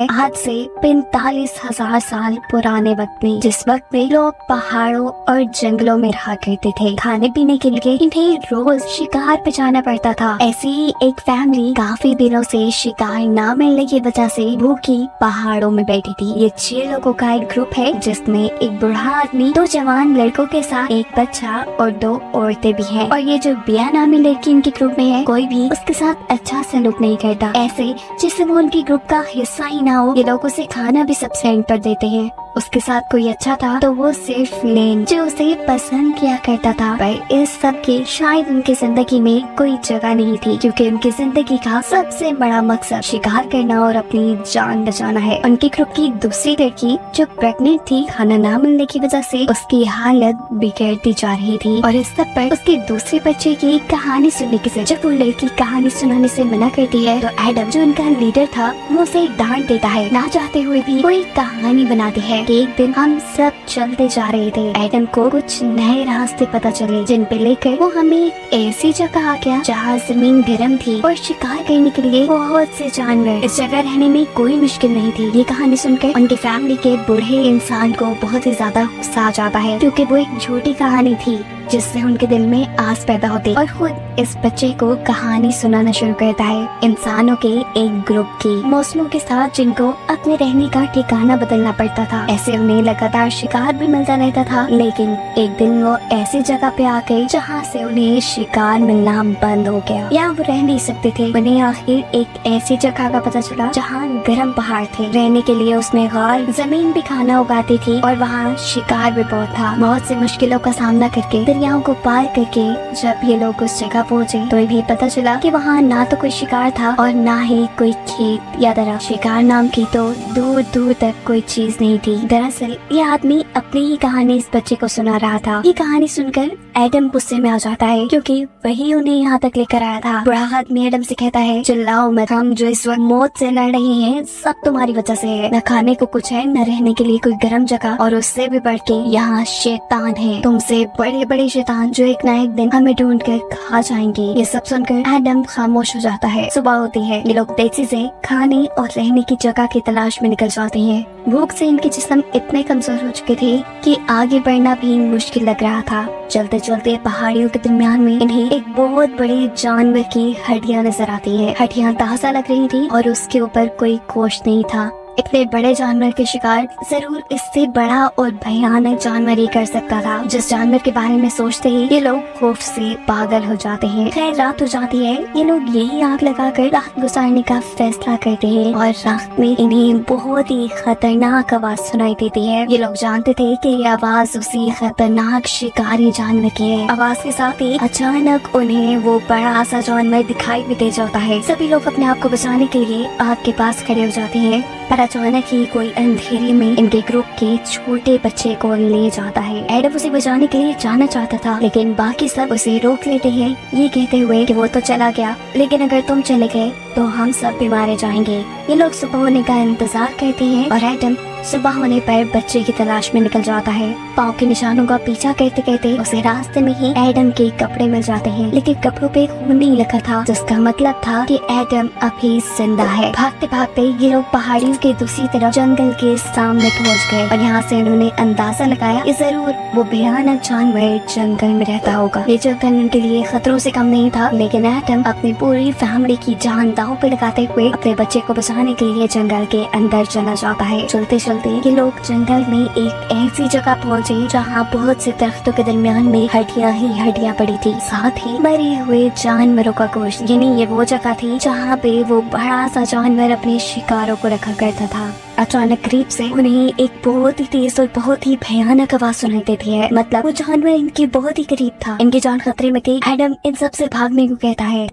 आज से 45,000 साल पुराने वक्त में, जिस वक्त में लोग पहाड़ों और जंगलों में रहा करते थे, खाने पीने के लिए इन्हें रोज शिकार पे जाना पड़ता था। ऐसी ही एक फैमिली काफी दिनों से शिकार न मिलने की वजह से भूखी पहाड़ों में बैठी थी। ये 6 लोगों का एक ग्रुप है, जिसमें एक बूढ़ा आदमी, 2 जवान लड़कों के साथ एक बच्चा और 2 औरतें भी हैं। और ये जो बिया नामी लड़की इनके ग्रुप में है, कोई भी उसके साथ अच्छा सलूक नहीं करता, ऐसे जैसे वो उनके ग्रुप का हिस्सा ही ना हो। ये लोग उसे खाना भी सबसे एंड पर देते हैं। उसके साथ कोई अच्छा था तो वो सिर्फ लेन जो उसे पसंद किया करता था। पर इस सब की शायद उनकी जिंदगी में कोई जगह नहीं थी, क्योंकि उनकी जिंदगी का सबसे बड़ा मकसद शिकार करना और अपनी जान बचाना है। उनके ग्रुप की दूसरी लड़की जो प्रेग्नेंट थी, खाना न मिलने की वजह से उसकी हालत बिगड़ती जा रही थी। और इस सब पर उसके दूसरे बच्चे की कहानी सुनने की जब वो लड़की कहानी सुनाने से मना करती है, तो एडम जो उनका लीडर था वो उसे डांट देता है। ना चाहते हुए भी कोई कहानी बनाती है। एक दिन हम सब चलते जा रहे थे। एडम को कुछ नए रास्ते पता चले, जिन पे लेकर वो हमें एक ऐसी जगह आ गया जहाँ जमीन गर्म थी और शिकार करने के लिए बहुत से जानवर। इस जगह रहने में कोई मुश्किल नहीं थी। ये कहानी सुनकर उनकी फैमिली के बूढ़े इंसान को बहुत ही ज्यादा गुस्सा आ जाता है, क्योंकि वो एक झूठी कहानी थी जिससे उनके दिल में आस पैदा होती, और खुद इस बच्चे को कहानी सुनाना शुरू करता है इंसानों के एक ग्रुप की, मौसमों के साथ जिनको अपने रहने का ठिकाना बदलना पड़ता था। ऐसे उन्हें लगातार शिकार भी मिलता रहता था, लेकिन एक दिन वो ऐसी जगह पे आ गए जहाँ से उन्हें शिकार मिलना बंद हो गया। यहाँ वो रह नहीं सकते थे। उन्हें आखिर एक ऐसी जगह का पता चला जहाँ गर्म पहाड़ थे। रहने के लिए उसमें गाय जमीन भी खाना उगाती थी और वहाँ शिकार भी बहुत था। बहुत सी मुश्किलों का सामना करके, दरियाओं को पार करके जब ये लोग उस जगह पहुँचे, तो भी पता चला कि वहाँ ना तो कोई शिकार था और ना ही कोई खेत या दरा। शिकार नाम की तो दूर दूर तक कोई चीज नहीं थी। दरअसल ये आदमी अपनी ही कहानी इस बच्चे को सुना रहा था। ये कहानी सुनकर एडम गुस्से में आ जाता है, क्योंकि वही उन्हें यहाँ तक लेकर आया था। बूढ़ा आदमी एडम से कहता है, चिल्लाओ मत, हम जो इस वक्त मौत से लड़ रहे हैं सब तुम्हारी वजह से है। न खाने को कुछ है, न रहने के लिए कोई गर्म जगह, और उससे भी बढ़ के यहाँ शैतान है, तुमसे बड़े बड़े शैतान जो एक न एक दिन हमें ढूंढ कर खा जाएंगे। ये सब सुनकर एडम खामोश हो जाता है। सुबह होती है। ये लोग तेजी से खाने और रहने की जगह की तलाश में निकल जाते हैं। भूख से इनके जिस्म इतने कमजोर हो चुके थे कि आगे बढ़ना भी मुश्किल लग रहा था। चलते चलते पहाड़ियों के दरमियान में इन्हें एक बहुत बड़े जानवर की हड्डियां नजर आती है। हड्डियां ताजा लग रही थी और उसके ऊपर कोई गोश्त नहीं था। इतने बड़े जानवर के शिकार जरूर इससे बड़ा और भयानक जानवर ही कर सकता था। जिस जानवर के बारे में सोचते ही ये लोग खौफ से पागल हो जाते हैं। खैर रात हो जाती है। ये लोग यही आग लगाकर रात गुजारने का फैसला करते हैं, और रात में इन्हें बहुत ही खतरनाक आवाज सुनाई देती है। ये लोग जानते थे कि ये आवाज उसी खतरनाक शिकारी जानवर की है। आवाज के साथ ही अचानक उन्हें वो बड़ा सा जानवर दिखाई भी दे जाता है। सभी लोग अपने आप को बचाने के लिए आग के पास खड़े हो जाते हैं, पर अचानक ही कोई अंधेरे में इनके ग्रुप के छोटे बच्चे को ले जाता है। एडम उसे बचाने के लिए जाना चाहता था, लेकिन बाकी सब उसे रोक लेते हैं, ये कहते हुए कि वो तो चला गया, लेकिन अगर तुम चले गए तो हम सब भी मारे जाएंगे। ये लोग सुबह होने का इंतजार करते हैं, और एडम सुबह होने पर बच्चे की तलाश में निकल जाता है। पाँव के निशानों का पीछा करते करते उसे रास्ते में ही एडम के कपड़े मिल जाते हैं, लेकिन कपड़ों पे खून नहीं लगा था, जिसका मतलब था कि एडम अभी जिंदा है। भागते भागते ये लोग पहाड़ियों के दूसरी तरफ जंगल के सामने पहुंच गए, और यहाँ से उन्होंने अंदाजा लगाया कि जरूर वो भयानक जानवर जंगल में रहता होगा। ये जंगल उनके लिए खतरों से कम नहीं था, लेकिन एडम अपनी पूरी फैमिली की जान दांव पे लगाते हुए अपने बच्चे को बचाने के लिए जंगल के अंदर चला जाता है। चलते चलते ये लोग जंगल में एक ऐसी जगह पहुँचे जहाँ बहुत से दरख्तों के दरमियान में हड्डियाँ ही हड्डियाँ पड़ी थी, साथ ही मरे हुए जानवरों का गोश्त। यानी ये वो जगह थी जहाँ पे वो बड़ा सा जानवर अपने शिकारों को रखा करता था। अचानक करीब से उन्हें एक बहुत ही तेज और बहुत ही भयानक आवाज सुनाई देती है। मतलब वो जानवर इनके बहुत ही करीब था। इनकी जान खतरे में थी। एडम इन सब से भागने को कहता है।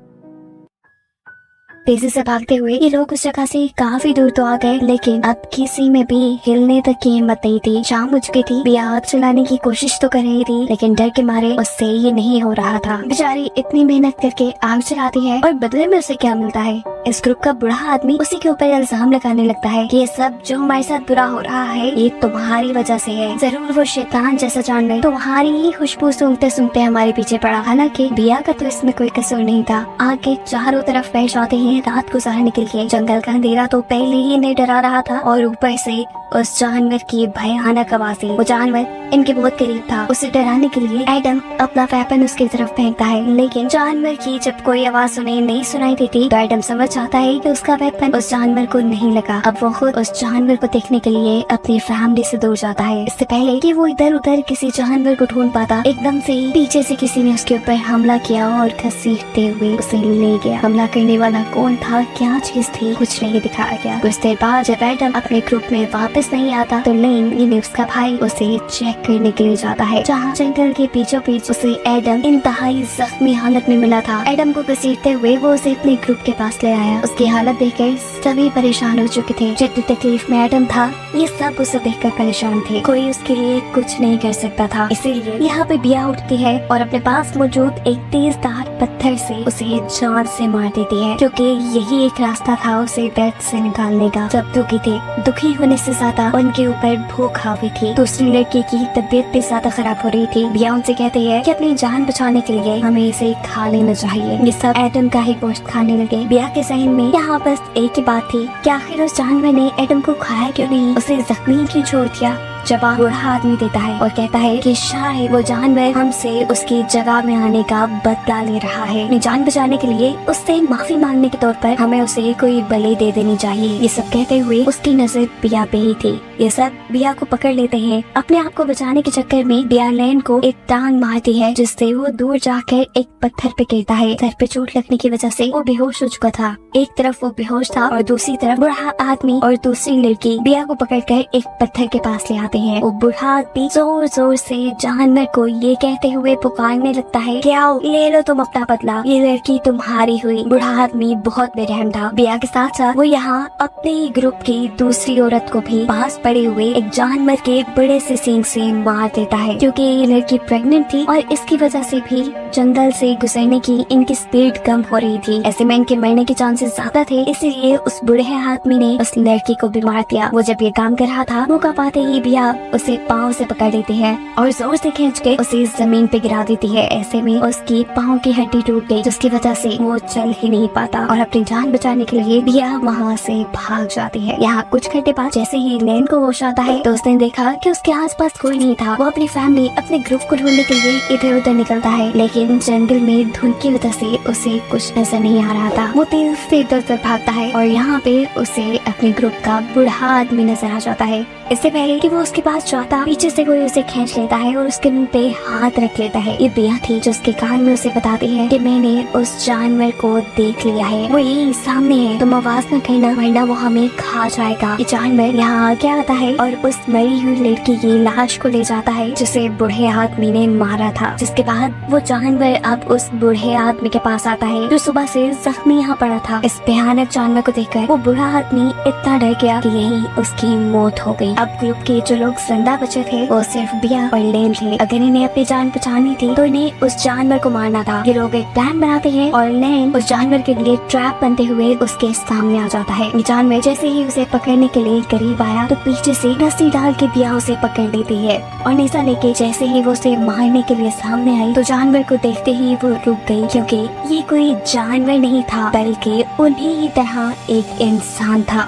तेजी से भागते हुए ये लोग उस जगह से काफी दूर तो आ गए, लेकिन अब किसी में भी हिलने तक की हिम्मत नहीं थी। शाम हो चुकी थी। बिया आग चलाने की कोशिश तो कर रही थी, लेकिन डर के मारे उससे ये नहीं हो रहा था। बेचारी इतनी मेहनत करके आग चलाती है, और बदले में उसे क्या मिलता है? इस ग्रुप का बूढ़ा आदमी उसी के ऊपर इल्जाम लगाने लगता है कि ये सब जो हमारे साथ बुरा हो रहा है ये तुम्हारी वजह से है। जरूर वो शैतान जैसा जानवर तुम्हारी ही खुशबू सूंघते सूंघते हमारे पीछे पड़ा। हालांकि बिया का तो इसमें कोई कसूर नहीं था। आग के चारों तरफ बैठ जाते हैं रात गुजारने के लिए। जंगल का अंधेरा तो पहले ही इन्हें डरा रहा था और ऊपर से उस जानवर की भयानक आवाज़ें। वो जानवर इनके बहुत करीब था। उसे डराने के लिए एडम अपना वेपन उसकी तरफ फेंकता है, लेकिन जानवर की जब कोई आवाज उन्हें नहीं सुनाई देती तो एडम समझ जाता है कि उसका वेपन उस जानवर को नहीं लगा। अब वो खुद उस जानवर को देखने के लिए अपनी फैमिली से दूर जाता है। इससे पहले कि वो इधर उधर किसी जानवर को ढूंढ पाता, एकदम से पीछे से किसी ने उसके ऊपर हमला किया और घसीटते हुए उसे ले गया। हमला करने वाला कौन था, क्या चीज थी, कुछ नहीं दिखाया गया। कुछ देर बाद जब एडम अपने ग्रुप में वापस नहीं आता तो लेन यानी उसका भाई उसे चेक करने के लिए जाता है, जहाँ जंगल के बीचों बीच उसे एडम इंतहाई जख्मी हालत में मिला था। एडम को घसीटते हुए वो उसे अपने ग्रुप के पास ले आया। उसकी हालत देखकर सभी परेशान हो चुके थे। जितनी तकलीफ में एडम था ये सब उसे देखकर परेशान थे। कोई उसके लिए कुछ नहीं कर सकता था। इसीलिए यहाँ पे बिया उठती है और अपने पास मौजूद एक तेज धार पत्थर से उसे जान से मार देती है, क्योंकि यही एक रास्ता था उसे दर्द से निकालने का। सब दुखी थे, दुखी होने से ज्यादा उनके ऊपर भूख हावी थी। दूसरी लड़की की तबीयत भी ज्यादा खराब हो रही थी। बिया उनसे कहती है कि अपनी जान बचाने के लिए हमें इसे खा लेना चाहिए। ये सब एडम का ही गोश्त खाने लगे। बिया के जहन में यहाँ बस एक ही बात थी कि आखिर उस जानवर ने एडम को खाया क्यों नहीं, उसे जख्मी क्यों छोड़ दिया। जवाब बूढ़ा आदमी देता है और कहता है कि शायद वो जानवर हमसे उसकी जगह में आने का बदला ले रहा है। अपनी जान बचाने के लिए उससे माफी मांगने के तौर पर हमें उसे कोई बलि दे देनी चाहिए। ये सब कहते हुए उसकी नजर बिया पे ही थी। ये सब बिया को पकड़ लेते हैं। अपने आप को बचाने के चक्कर में बिया लैन को एक टांग मारती है, जिससे वो दूर जाकर एक पत्थर पे गिरता है। सर पे चोट लगने की वजह से वो बेहोश हो चुका था। एक तरफ वो बेहोश था और दूसरी तरफ बूढ़ा आदमी और दूसरी लड़की बिया को पकड़कर एक पत्थर के पास ले आते हैं। वो बूढ़ा आदमी जोर जोर से जानवर को ये कहते हुए पुकारने लगता है कि आओ ले लो तुम अपना बदला, ये लड़की तुम्हारी हुई। बूढ़ा आदमी बहुत बेरहम था। बिया के साथ साथ वो यहाँ अपने ग्रुप की दूसरी औरत को भी पास पड़े हुए एक जानवर के बड़े से सींग से मार देता है, क्योंकि ये लड़की प्रेग्नेंट थी और इसकी वजह से भी जंगल से गुजरने की इनकी स्पीड कम हो रही थी। ऐसे में इनके मरने के चांसेस ज्यादा थे, इसलिए उस बूढ़े आदमी ने उस लड़की को भी मार दिया। वो जब ये काम कर रहा था मौका पाते ही बिया उसे पाँव से पकड़ लेती है और जोर से खींच के उसे जमीन पे गिरा देती है। ऐसे में उसकी पाँव की हड्डी टूट गई, जिसकी वजह से वो चल ही नहीं पाता और अपनी जान बचाने के लिए बिया वहाँ से भाग जाती है। यहाँ कुछ घंटे बाद जैसे ही लैन को होश आता है तो उसने देखा कि उसके आसपास कोई नहीं था। वो अपनी फैमिली अपने ग्रुप को ढूंढने के लिए इधर उधर निकलता है, लेकिन जंगल में धुंध की वजह से उसे कुछ नजर नहीं आ रहा था। वो तेज से इधर उधर भागता है और यहाँ पे उसे अपने ग्रुप का बूढ़ा आदमी नजर आ जाता है। इससे पहले कि वो उसके पास जाता, पीछे से कोई उसे खींच लेता है और उसके मुंह पे हाथ रख लेता है। ये बिया थी जो उसके कान में उसे बताती है कि मैंने उस जानवर को देख लिया है, वो यही सामने है, तुम आवाज न करना वरना वो हमें खा जाएगा। ये जानवर यहाँ आगे आता है और उस मरी हुई लड़की की लाश को ले जाता है जिसे बूढ़े आदमी ने मारा था। जिसके बाद वो जानवर अब उस बूढ़े आदमी के पास आता है जो सुबह से जख्मी यहाँ पड़ा था। इस भयानक जानवर को देखकर वो बूढ़ा आदमी इतना डर गया कि यही उसकी मौत हो गई। अब ग्रुप के जो लोग जिंदा बचे थे वो सिर्फ बिया और लैन थे। अगर इन्हें अपनी जान बचानी थी तो इन्हें उस जानवर को मारना था। ये लोग एक प्लान बनाते हैं और लैन उस जानवर के लिए ट्रैप बनते हुए उसके सामने आ जाता है। ये जानवर जैसे ही उसे पकड़ने के लिए करीब आया तो पीछे से रस्सी डाल के बिया उसे पकड़ लेती है और निशा लेके जैसे ही वो उसे मारने के लिए सामने आई तो जानवर को देखते ही वो रुक गई, क्योंकि ये कोई जानवर नहीं था बल्कि उन्हीं की तरह एक इंसान था।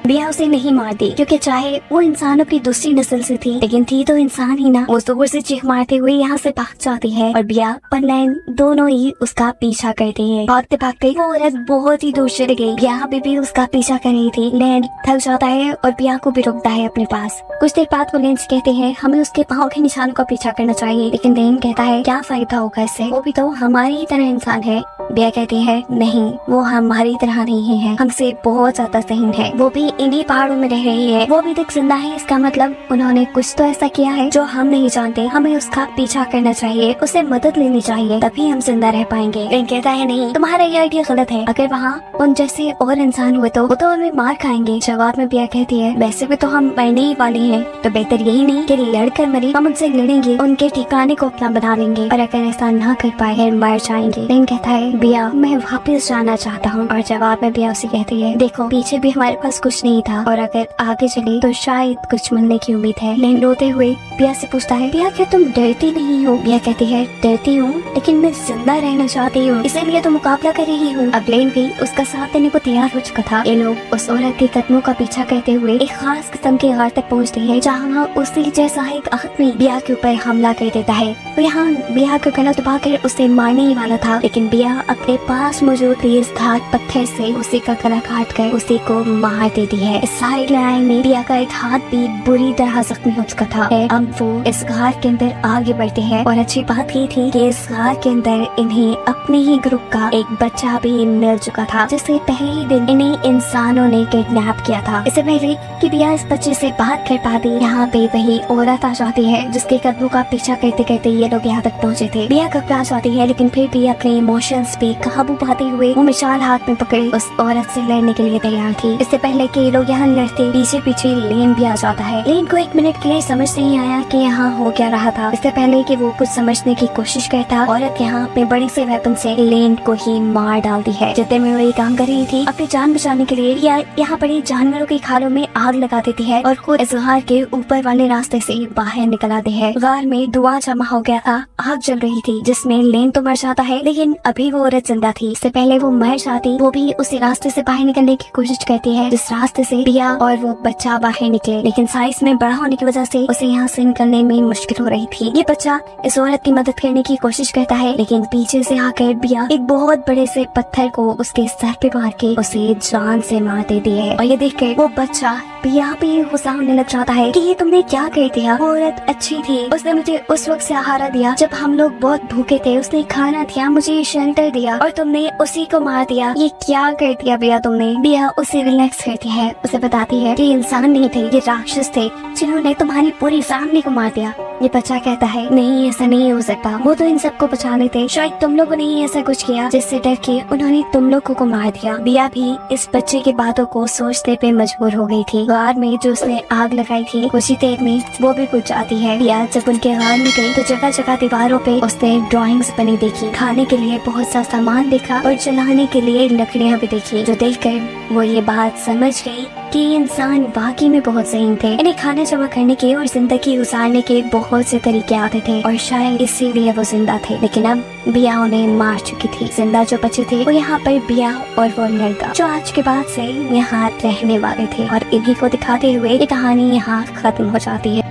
बिया उसे नहीं मारती, क्योंकि चाहे वो इंसानों की दूसरी नस्ल से थी लेकिन थी तो इंसान ही ना। वो जोर से चीख मारते हुए यहाँ से भाग जाती है और बिया और लैन दोनों ही उसका पीछा करते हैं। भागते भागते वो औरत बहुत ही दूर चली गई। बिया भी उसका पीछा कर रही थी। लैन थक जाता है और बिया को भी रोकता है अपने पास। कुछ देर बाद वो लैन से कहते हैं हमें उसके पाँव के निशानों का पीछा करना चाहिए, लेकिन लैन कहता है क्या फायदा होगा इससे, वो भी तो हमारी ही तरह इंसान है। बिया कहती है नहीं, वो हमारी तरह नहीं है, हमसे बहुत ज्यादा सहीन है, वो भी इन्हीं पहाड़ों में रह रही है, वो भी तक जिंदा है, इसका मतलब उन्होंने कुछ तो ऐसा किया है जो हम नहीं जानते। हमें उसका पीछा करना चाहिए, उसे मदद लेनी चाहिए, तभी हम जिंदा रह पाएंगे। लेकिन कहता है नहीं, तुम्हारा ये आइडिया गलत है, अगर वहाँ उन जैसे और इंसान हुए तो वो तो हमें मार खाएंगे। जवाब में बिया कहती है वैसे भी तो हम मरने ही वाले हैं, तो बेहतर यही नहीं कि लड़कर मरे, हम उनसे लड़ेंगे, उनके ठिकाने को अपना बना लेंगे, और अगर ऐसा ना कर पाए मर जाएंगे। लेकिन कहता है बिया मैं वापस जाना चाहता हूँ। और जवाब में बिया उसे कहती है, देखो पीछे भी हमारे पास कुछ नहीं था और अगर आगे चले तो शायद कुछ मिलने की उम्मीद है। लेन रोते हुए बिया से पूछता है, बिया क्या तुम डरती नहीं हो? बिया कहती है, डरती हूँ लेकिन मैं जिंदा रहना चाहती हूँ, इसीलिए तो मुकाबला कर रही हूँ। अब लेन भी उसका साथ देने को तैयार हो चुका था। ये लोग उस औरत के कदमों का पीछा करते हुए एक खास किस्म के गार तक पहुँचते हैं, जहाँ उसी जैसा एक आदमी बिया के ऊपर हमला कर देता है। तो यहाँ बिया का गला दबाकर उसे मारने ही वाला था, लेकिन बिया अपने पास मौजूद तेज धार पत्थर से उसी का गला काट कर उसी को मार देती है। इस सारी लड़ाई में बिया का एक हाथ भी बुरी तरह जख्मी हो चुका था। अब वो इस घाट के अंदर आगे बढ़ते हैं और अच्छी बात ये थी कि इस घाट के अंदर इन्हें अपने ही ग्रुप का एक बच्चा भी मिल चुका था, जिससे पहले ही दिन इन्हें इंसानों ने किडनैप किया था। इससे पहले कि बिया इस बच्चे से बात कर पाती, यहाँ पे वही औरत आ जाती है जिसके कदमों का पीछा करते करते ये लोग यहाँ तक पहुँचे थे। बिया घबरा जाती है, लेकिन फिर भी अपने इमोशंस पे काबू पाते हुए वो मिसाल हाथ में पकड़े उस औरत से लड़ने के लिए तैयार थी। इससे पहले कि ये लोग यहाँ लड़ते, पीछे पीछे लेन भी आ जाता है। लेन को एक मिनट के लिए समझ नहीं आया कि यहाँ हो क्या रहा था। इससे पहले कि वो कुछ समझने की कोशिश करता, औरत यहाँ अपने बड़े से वेपन से लेन को ही मार डालती है। जितने में वो ये काम कर रही थी, अपनी जान बचाने के लिए यहाँ पड़ी जानवरों की खालों में आग लगा देती है और खुद इस गार के ऊपर वाले रास्ते से बाहर निकल आते हैं। गार में धुआं जमा हो गया था, आग जल रही थी, जिसमें लेन तो मर जाता है, लेकिन अभी वो औरत जिंदा थी। इससे पहले वो मर जाती, वो भी उसी रास्ते से बाहर निकलने की कोशिश करती है जिस रास्ते से बिया और वो बच्चा बाहर निकले, लेकिन साइज में बड़ा होने की वजह से उसे यहाँ से निकलने में मुश्किल हो रही थी। ये बच्चा इस औरत की मदद करने की कोशिश करता है, लेकिन पीछे से आकर बिया एक बहुत बड़े से पत्थर को उसके सर पे मार के उसे जान से मार देती है। और ये देख कर वो बच्चा बिया भी गुस्सा होने लग जाता है कि ये तुमने क्या कर दिया? वो औरत अच्छी थी, उसने मुझे उस वक्त सहारा दिया जब हम लोग बहुत भूखे थे, उसने खाना दिया, मुझे शेल्टर दिया, और तुमने उसी को मार दिया। ये क्या कर दिया बिया तुमने? बिया उसे रिलैक्स करती है, उसे बताती है कि इंसान नहीं थे, ये राक्षस थे जिन्होंने तुम्हारी पूरी फैमिली को मार दिया। ये बच्चा कहता है, नहीं ऐसा नहीं हो सकता, वो तो इन सबको बचा लेते, शायद तुम लोगों ने ही ऐसा कुछ किया जिससे डर के उन्होंने तुम लोगों को मार दिया। बिया भी इस बच्चे की बातों को सोचने पे मजबूर हो गई थी। गार में जो उसने आग लगाई थी उसी देर में वो भी बुझ जाती है। बिया जब उनके गार में गई तो जगह जगह दीवारों पे उसने ड्राइंग्स बनी देखी, खाने के लिए बहुत सा सामान देखा और जलाने के लिए लकड़ियाँ भी देखी, जो देखकर वो ये बात समझ गई कि इंसान वाकई में बहुत ज़हीन थे। इन्हें खाना जमा करने के और जिंदगी गुजारने के बहुत से तरीके आते थे और शायद इसीलिए वो जिंदा थे। लेकिन अब बिया उन्हें मार चुकी थी। जिंदा जो बचे थे वो यहाँ पर बिया और वो लड़का जो आज के बाद से यहाँ रहने वाले थे। और इन्हीं को दिखाते हुए ये कहानी यहाँ खत्म हो जाती है।